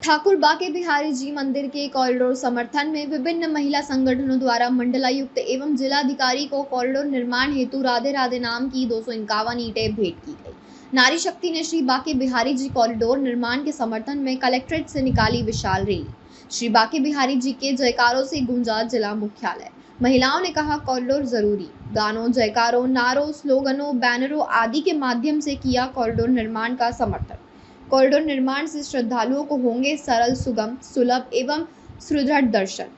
ठाकुर बाके बिहारी जी मंदिर के कॉरिडोर समर्थन में विभिन्न महिला संगठनों द्वारा मंडलायुक्त एवं जिलाधिकारी को कॉरिडोर निर्माण हेतु राधे राधे नाम की 251 ईंटें भेंट की गई। नारी शक्ति ने श्री बाके बिहारी जी कॉरिडोर निर्माण के समर्थन में कलेक्ट्रेट से निकाली विशाल रैली। श्री बाके बिहारी जी के जयकारों से गूंजा जिला मुख्यालय। महिलाओं ने कहा कॉरिडोर जरूरी। गानों, जयकारों, नारों, स्लोगनों, बैनरों आदि के माध्यम से किया कॉरिडोर निर्माण का समर्थन। कॉरिडोर निर्माण से श्रद्धालुओं को होंगे सरल, सुगम, सुलभ एवं सुदृढ़ दर्शन।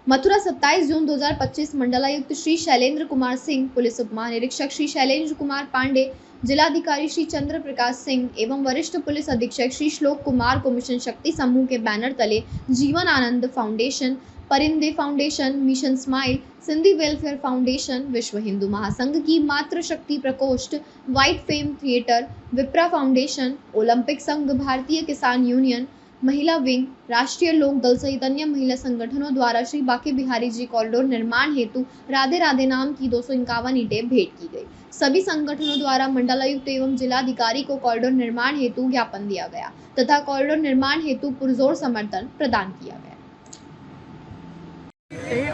मथुरा 27 जून 2025। मंडलायुक्त श्री शैलेंद्र कुमार सिंह, पुलिस उप महानिरीक्षक श्री शैलेंद्र कुमार पांडे, जिलाधिकारी श्री चंद्र प्रकाश सिंह एवं वरिष्ठ पुलिस अधीक्षक श्री श्लोक कुमार को मिशन शक्ति समूह के बैनर तले जीवन आनंद फाउंडेशन, परिंदे foundation, mission smile, Sindhi welfare foundation, विश्व हिंदू महासंघ की मातृ शक्ति प्रकोष्ठ, व्हाइट फेम थिएटर, विप्रा फाउंडेशन, ओलंपिक संघ, भारतीय किसान यूनियन, महिला विंग, राष्ट्रीय लोक दल सहित अन्य महिला संगठनों द्वारा श्री बाके बिहारी जी कॉरिडोर निर्माण हेतु राधे राधे नाम की 251 ईंटें भेंट की गई। सभी संगठनों द्वारा मंडलायुक्त एवं जिलाधिकारी को कॉरिडोर निर्माण हेतु ज्ञापन दिया गया तथा कॉरिडोर निर्माण हेतु पुरजोर समर्थन प्रदान किया गया।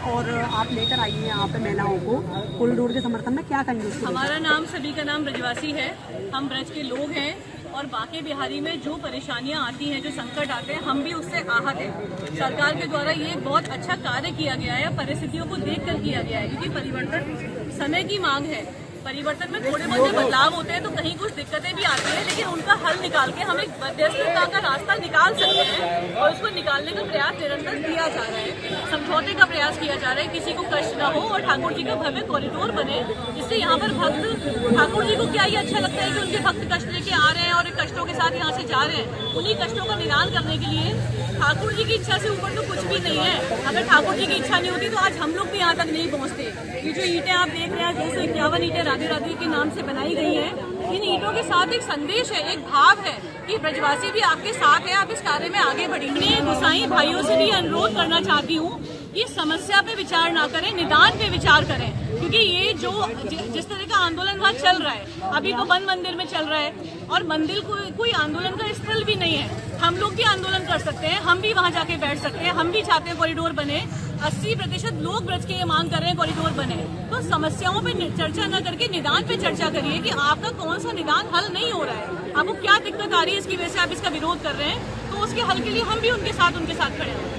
और आप लेकर आई हैं यहाँ पे महिलाओं को कॉरिडोर के समर्थन में, क्या कहेंगे? हमारा नाम, सभी का नाम ब्रजवासी है। हम ब्रज के लोग हैं और बाके बिहारी में जो परेशानियां आती हैं, जो संकट आते हैं, हम भी उससे आहत हैं। सरकार के द्वारा ये बहुत अच्छा कार्य किया गया है, परिस्थितियों को देखकर किया गया है, क्योंकि परिवर्तन समय की मांग है। परिवर्तन में थोड़े बहुत बदलाव होते हैं तो कहीं कुछ दिक्कतें भी आती हैं, लेकिन उनका हल निकाल के हम एक मध्यस्थता का रास्ता निकाल सकते हैं और उसको निकालने का प्रयास निरंतर किया जा रहा है। समझौते का प्रयास किया जा रहा है, किसी को कष्ट न हो और ठाकुर जी का भव्य कॉरिडोर बने, जिससे यहाँ पर भक्त, ठाकुर जी को क्या ही अच्छा लगता है कि उनके भक्त कष्ट लेके आ रहे हैं और कष्टों के साथ यहाँ से जा रहे हैं। उन्हीं कष्टों का निदान करने के लिए ठाकुर जी की इच्छा से ऊपर तो कुछ भी नहीं है। अगर ठाकुर जी की इच्छा नहीं होती तो आज हम लोग भी यहाँ तक नहीं पहुँचते। ये जो ईंटें आप देख रहे हैं, 251 ईंटें राधे राधे के नाम से बनाई गई हैं। इन ईंटों के साथ एक संदेश है, एक भाव है कि ब्रजवासी भी आपके साथ है, आप इस कार्य में आगे बढ़ेंगे। गोसाई भाइयों से भी अनुरोध करना चाहती हूँ कि समस्या पे विचार ना करें, निदान पे विचार करें, क्योंकि ये जो जिस तरह का आंदोलन वहाँ चल रहा है, अभी तो वन मंदिर में चल रहा है और मंदिर कोई आंदोलन का स्थल भी नहीं है। हम लोग भी आंदोलन कर सकते हैं, हम भी वहाँ जाके बैठ सकते हैं, हम भी चाहते हैं कॉरिडोर बने। 80% लोग ब्रज के मांग कर रहे हैं कॉरिडोर बने। तो समस्याओं पे चर्चा न करके निदान पे चर्चा करिए कि आपका कौन सा निदान हल नहीं हो रहा है, आपको क्या दिक्कत आ रही है, इसकी वजह से आप इसका विरोध कर रहे हैं। तो उसके हल के लिए हम भी उनके साथ खड़े हैं।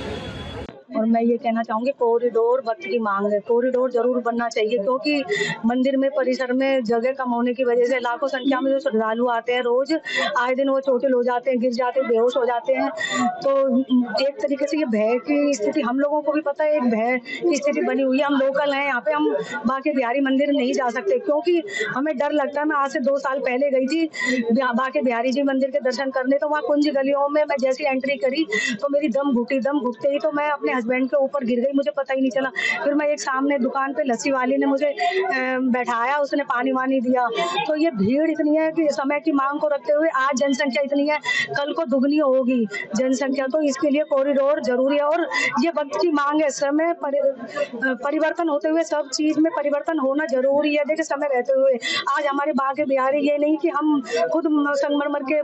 और मैं ये कहना चाहूंगी, कॉरिडोर वक्त की मांग है, कॉरिडोर जरूर बनना चाहिए, क्योंकि मंदिर में परिसर में जगह कम होने की वजह से लाखों संख्या में जो श्रद्धालु आते हैं, रोज आए दिन वो चोटिल हो जाते हैं, गिर जाते हैं, बेहोश हो जाते हैं। तो एक तरीके से ये भय की स्थिति हम लोगों को भी पता है, एक भय की स्थिति बनी हुई है। हम लोकल हैं यहाँ पे, हम बाके बिहारी मंदिर नहीं जा सकते क्योंकि हमें डर लगता है। मैं आज से 2 साल पहले गई थी बाके बिहारी जी मंदिर के दर्शन करने, तो वहाँ कुंज गलियों में मैं जैसी एंट्री करी तो मेरी दम घुटते ही तो मैं अपने हस्बैंड के ऊपर गिर गई, मुझे पता ही नहीं चला। फिर मैं एक सामने दुकान पे लस्सी वाली ने मुझे बैठाया, उसने पानी वानी दिया। तो ये भीड़ इतनी है कि समय की मांग को रखते हुए आज जनसंख्या इतनी है, कल को दुगनी होगी जनसंख्या, तो इसके लिए कॉरिडोर जरूरी है और ये वक्त की मांग है। समय परिवर्तन होते हुए सब चीज में परिवर्तन होना जरूरी है। देखिए, समय रहते हुए आज हमारे बाके बिहारी, ये नहीं कि हम खुद संगमरमर के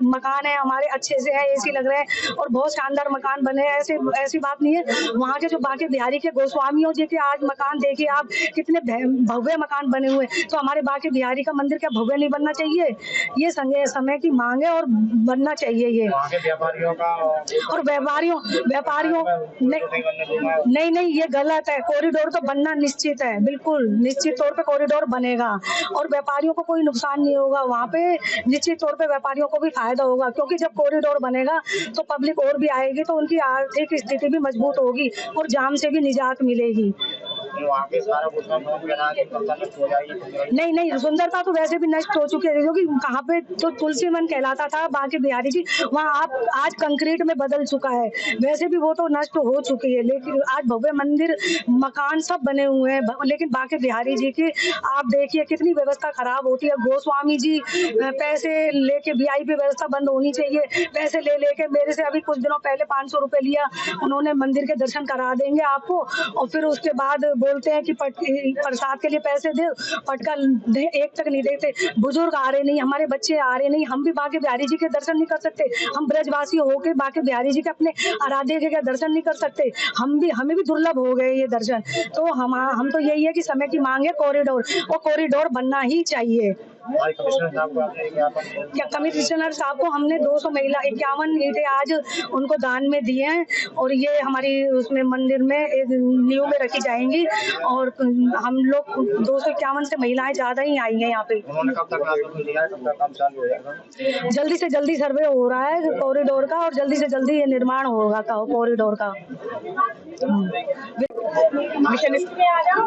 मकान है हमारे, अच्छे से है, एसी लग रहे हैं और बहुत शानदार मकान बने हैं, ऐसी बात नहीं है। वहाँ के जो बाके बिहारी के गोस्वामियों जी के आज मकान देखिए आप, कितने भव्य मकान बने हुए। तो हमारे बाके बिहारी का मंदिर क्या भव्य नहीं बनना चाहिए? ये समय की मांग है और बनना चाहिए ये। व्यापारियों का और व्यापारियों नहीं, ये गलत है। कॉरिडोर तो बनना निश्चित है, बिल्कुल निश्चित तौर पे कॉरिडोर बनेगा और व्यापारियों को कोई नुकसान नहीं होगा। वहाँ पे निश्चित तौर पे व्यापारियों को भी फायदा होगा, क्योंकि जब कॉरिडोर बनेगा तो पब्लिक और भी आएगी, तो उनकी आर्थिक स्थिति भी मजबूत होगी और जाम से भी निजात मिलेगी। नहीं, सुंदरता तो वैसे भी नष्ट हो चुकी है, क्योंकि कहाँ पे तो तुलसी वन कहलाता था बाके बिहारी जी, वहाँ आप आज कंक्रीट में बदल चुका है, वैसे भी वो तो नष्ट हो चुकी है। लेकिन आज भव्य मंदिर, मकान सब बने हुए हैं, लेकिन बाके बिहारी जी की आप देखिए कितनी व्यवस्था खराब होती है। गोस्वामी जी पैसे लेके, VIP व्यवस्था बंद होनी चाहिए, पैसे लेके मेरे से अभी कुछ दिनों पहले 500 रुपए लिया उन्होंने, मंदिर के दर्शन करा देंगे आपको और फिर उसके बाद बोलते हैं कि प्रसाद के लिए पैसे दे, पटका दे, एक तक नहीं देते। बुजुर्ग आ रहे नहीं, हमारे बच्चे आ रहे नहीं, हम भी बांके बिहारी जी के दर्शन नहीं कर सकते। हम ब्रजवासी होके बांके बिहारी जी के अपने आराध्य के दर्शन नहीं कर सकते। हमें भी दुर्लभ हो गए ये दर्शन। तो हम तो यही है कि समय की मांग है कॉरिडोर, और कॉरिडोर बनना ही चाहिए। कमिश्नर साहब को हमने 200 महिला 51 ईंटें आज उनको दान में दिए हैं, और ये हमारी उसमें मंदिर में एक नींव में रखी जाएंगी, और हम लोग 251 से महिलाएं ज्यादा ही आई हैं यहाँ पे। जल्दी से जल्दी सर्वे हो रहा है कॉरिडोर का, और जल्दी से जल्दी ये निर्माण होगा कॉरिडोर का।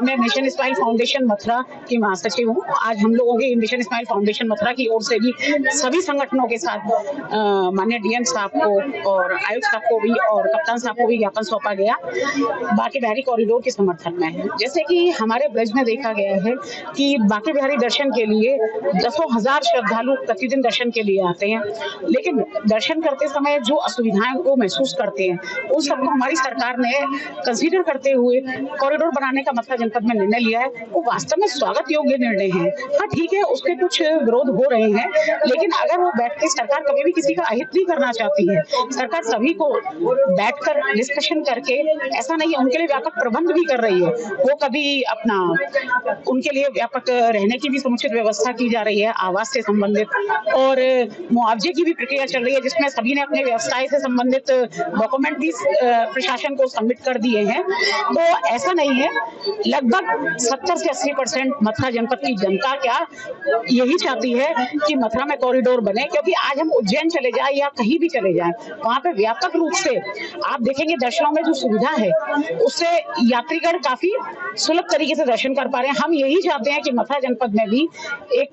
मैं मिशन स्माइल फाउंडेशन मथुरा की महासचिव हूँ। आज हम लोगों की मिशन स्माइल फाउंडेशन मथुरा की ओर से भी सभी संगठनों के साथ माननीय डीएम साहब को और आयुक्त साहब को भी और कप्तान साहब को भी ज्ञापन सौंपा गया बांके बिहारी कॉरिडोर के समर्थन में है। जैसे कि हमारे ब्रज में देखा गया है कि बांके बिहारी दर्शन के लिए दसों हजार श्रद्धालु प्रतिदिन दर्शन के लिए आते हैं, लेकिन दर्शन करते समय जो असुविधाएं को महसूस करते हैं उन सबको हमारी सरकार ने कंसीडर करते हुए कॉरिडोर बनाने का मथुरा जनपद में निर्णय लिया है। वो वास्तव में स्वागत योग्य निर्णय है। हाँ ठीक है, उसके कुछ विरोध हो रहे हैं, लेकिन अगर वो बैठ के सरकार कभी भी किसी का अहित नहीं करना चाहती है, सरकार सभी को बैठकर डिस्कशन करके, ऐसा नहीं है उनके लिए व्यापक प्रबंध भी कर रही है। वो कभी अपना उनके लिए व्यापक रहने की भी समुचित व्यवस्था की जा रही है, आवास से संबंधित, और मुआवजे की भी प्रक्रिया चल रही है, जिसमें सभी ने अपने व्यवसाय से संबंधित डॉक्यूमेंट भी प्रशासन को सबमिट कर दिए हैं। तो ऐसा नहीं है, लगभग 70 से 80% मथुरा जनपद की जनता क्या यही चाहती है कि मथुरा में कॉरिडोर बने, क्योंकि आज हम उज्जैन चले जाएं या कहीं भी चले जाएं, वहां पे व्यापक रूप से आप देखेंगे दर्शनों में जो सुविधा है उससे यात्रीगण काफी सुलभ तरीके से दर्शन कर पा रहे हैं। हम यही चाहते हैं कि मथुरा जनपद में भी एक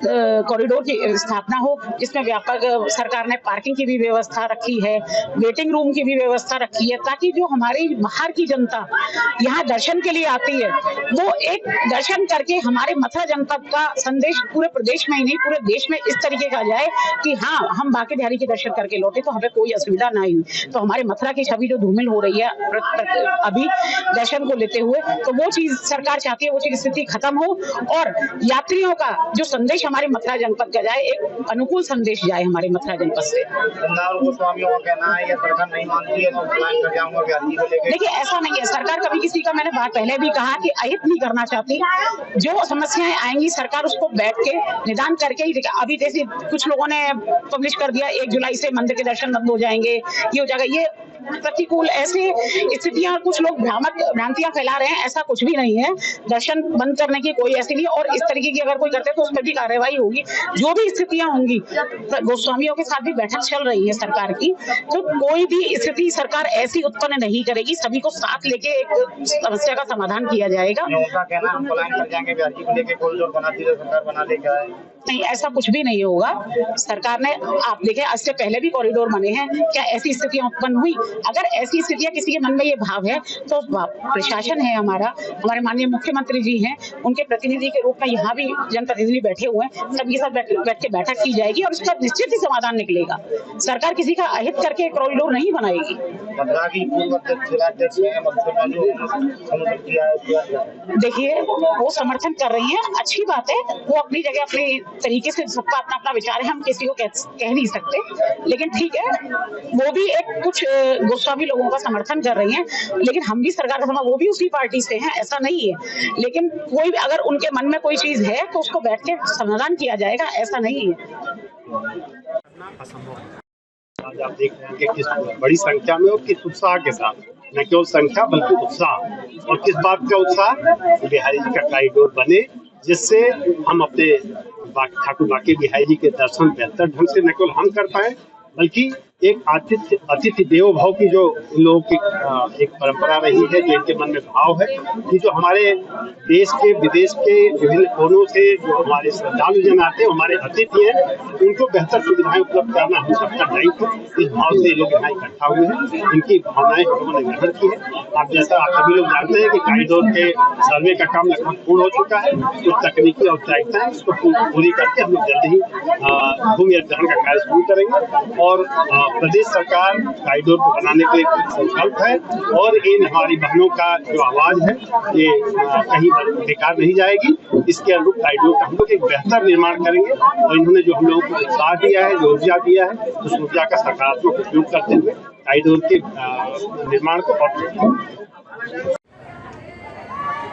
कॉरिडोर की स्थापना हो, जिसमें व्यापक सरकार ने पार्किंग की भी व्यवस्था रखी है, वेटिंग रूम की भी व्यवस्था रखी है, ताकि जो हमारी बाहर की जनता यहाँ दर्शन के लिए आती है वो एक दर्शन करके हमारे मथुरा जनपद का संदेश पूरे प्रदेश में ही नहीं पूरे देश में इस तरीके का जाए कि हाँ, हम बांके बिहारी के दर्शन करके लौटे तो हमें कोई असुविधा ना हुई। तो हमारे मथुरा की छवि जो धूमिल हो रही है अभी दर्शन को लेते हुए, तो वो चीज सरकार चाहती है, वो चीज स्थिति खत्म हो और यात्रियों का जो संदेश हमारे मथुरा जनपद का जाए, एक अनुकूल संदेश जाए हमारे मथुरा जनपद से। देखिए ऐसा नहीं है, सरकार कभी किसी का, मैंने बात पहले भी कहा कि अहित नहीं करना चाहती। जो समस्याएं आएंगी सरकार उसको बैठ के निदान करके ही, अभी जैसे कुछ लोगों ने पब्लिश कर दिया 1 जुलाई से मंदिर के दर्शन बंद हो जाएंगे, ये हो जाएगा, ये प्रतिकूल ऐसे स्थितियां, कुछ लोग भ्रांतियां फैला रहे हैं। ऐसा कुछ भी नहीं है, दर्शन बंद करने की कोई ऐसी नहीं, और इस तरीके की अगर कोई करते तो उस पर भी कार्रवाई होगी। जो भी स्थितियां होंगी, गोस्वामियों के साथ भी बैठक चल रही है सरकार की, तो कोई भी स्थिति सरकार ऐसी उत्पन्न नहीं करेगी, सभी को साथ लेके एक समस्या का समाधान किया जाएगा। नहीं, ऐसा कुछ भी नहीं होगा। सरकार ने, आप देखें, इससे पहले भी कॉरिडोर बने हैं, क्या ऐसी स्थितियां उत्पन्न हुई? अगर ऐसी स्थितियां किसी के मन में ये भाव है तो प्रशासन है हमारा, हमारे माननीय मुख्यमंत्री जी हैं, उनके प्रतिनिधि के रूप में यहाँ भी जनप्रतिनिधि बैठे हुए हैं, सबके साथ बैठ के बैठक की जाएगी और उसका निश्चित ही समाधान निकलेगा। सरकार किसी का अहित करके कॉरिडोर नहीं बनाएगी। देखिए, वो समर्थन कर रही है, अच्छी बात है, वो अपनी जगह अपनी तरीके से, सबका अपना अपना विचार है, हम किसी को कह नहीं सकते, लेकिन ठीक है, वो भी एक कुछ गोस्वामी लोगों का समर्थन कर रही हैं, लेकिन हम भी सरकार का समर्थन, वो भी उसी पार्टी से हैं, ऐसा नहीं है। लेकिन कोई अगर उनके मन में कोई चीज है तो उसको बैठ के समाधान किया जाएगा, ऐसा नहीं है। आज आप देख रहे हैं कि किस बड़ी संख्या में और किस उत्साह के साथ, न केवल संख्या बल्कि उत्साह, और किस बात का उत्साह, बिहारी जी का कॉरिडोर बने, जिससे हम अपने ठाकुर बांके बिहारी जी के दर्शन बेहतर ढंग से न केवल हम कर पाए, बल्कि एक अतिथि देवो भव की जो इन लोगों की एक परंपरा रही है, जो इनके मन में भाव है कि जो हमारे देश के विदेश के विभिन्न कोनों से जो हमारे श्रद्धालु जन आते हैं, हमारे अतिथि हैं, उनको बेहतर सुविधाएं उपलब्ध करना हम सबका दायित्व है। इस भाव से लोग यहाँ इकट्ठा हुए हैं, इनकी भावनाएं हम लोगों ने ग्रहण की है। आप जैसा आप सभी लोग जानते हैं कि कॉरिडोर के सर्वे का काम लगभग पूर्ण हो चुका है, जो तकनीकी औपचारिकता है उसको पूरी करके हम लोग जल्द ही भूमि अधिग्रहण का कार्य शुरू करेंगे और प्रदेश सरकार कॉरिडोर को बनाने के लिए संकल्प है और इन हमारी बहनों का जो आवाज है ये कहीं बेकार नहीं जाएगी। इसके अनुरूप कॉरिडोर का हम लोग एक बेहतर निर्माण करेंगे और इन्होंने जो हम लोगों को उत्साह दिया है, जो ऊर्जा दिया है, उस ऊर्जा का सकारात्मक उपयोग करते हुए कॉरिडोर के निर्माण को और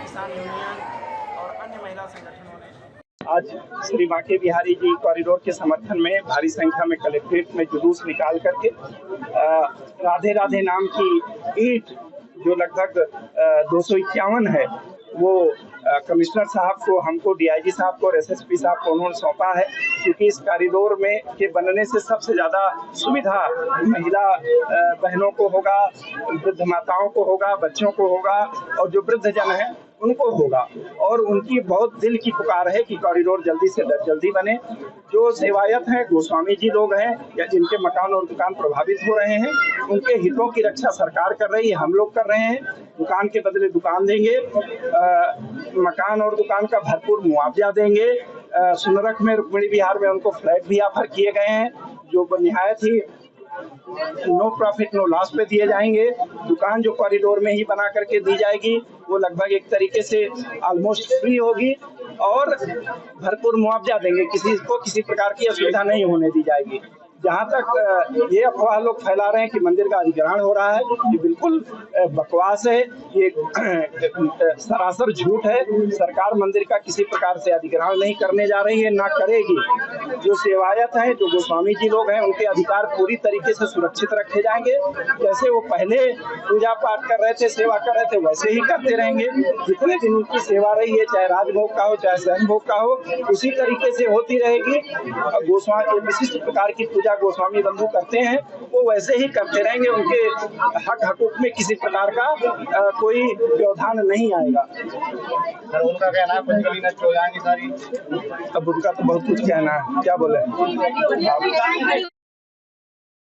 किसान यूनियन और अन्य महिला संगठनों ने आज श्री बांके बिहारी जी कॉरिडोर के समर्थन में भारी संख्या में कलेक्ट्रेट में जुलूस निकाल करके राधे राधे नाम की ईंट जो लगभग 251 है वो कमिश्नर साहब को, हमको, डीआईजी साहब को और एसएसपी साहब को उन्होंने सौंपा है, क्योंकि इस कॉरिडोर में के बनने से सबसे ज़्यादा सुविधा महिला बहनों को होगा, वृद्ध माताओं को होगा, बच्चों को होगा और जो वृद्ध जन है उनको होगा। और उनकी बहुत दिल की पुकार है कि कॉरिडोर जल्दी से जल्दी बने। जो सेवायत हैं, गोस्वामी जी लोग हैं या जिनके मकान और दुकान प्रभावित हो रहे हैं, उनके हितों की रक्षा सरकार कर रही है, हम लोग कर रहे हैं। दुकान के बदले दुकान देंगे, मकान और दुकान का भरपूर मुआवजा देंगे। सुनरख में, रुक्मिणी विहार में उनको फ्लैट भी ऑफर किए गए हैं जो निहायत ही नो प्रॉफिट नो लॉस पे दिए जाएंगे। दुकान जो कॉरिडोर में ही बना करके दी जाएगी वो लगभग एक तरीके से ऑलमोस्ट फ्री होगी और भरपूर मुआवजा देंगे, किसी को किसी प्रकार की असुविधा नहीं होने दी जाएगी। जहाँ तक ये अफवाह लोग फैला रहे हैं कि मंदिर का अधिग्रहण हो रहा है, ये बिल्कुल बकवास है, ये सरासर झूठ है। सरकार मंदिर का किसी प्रकार से अधिग्रहण नहीं करने जा रही है, ना करेगी। जो सेवायत हैं, जो गोस्वामी जी लोग हैं, उनके अधिकार पूरी तरीके से सुरक्षित रखे जाएंगे। जैसे वो पहले पूजा पाठ कर रहे थे, सेवा कर रहे थे, वैसे ही करते रहेंगे। जितने दिन उनकी सेवा रही है, चाहे राजभोग का हो चाहे स्वयं भोग का हो, उसी तरीके से होती रहेगी। गोस्वामी विशिष्ट प्रकार की पूजा गोस्वामी बंधु करते हैं, वो वैसे ही करते रहेंगे। उनके हक हकूक में किसी प्रकार का कोई व्यवधान नहीं आएगा। उनका कहना है पंचकली नष्ट हो जाएंगी सारी। अब उनका तो बहुत कुछ कहना है, क्या बोले।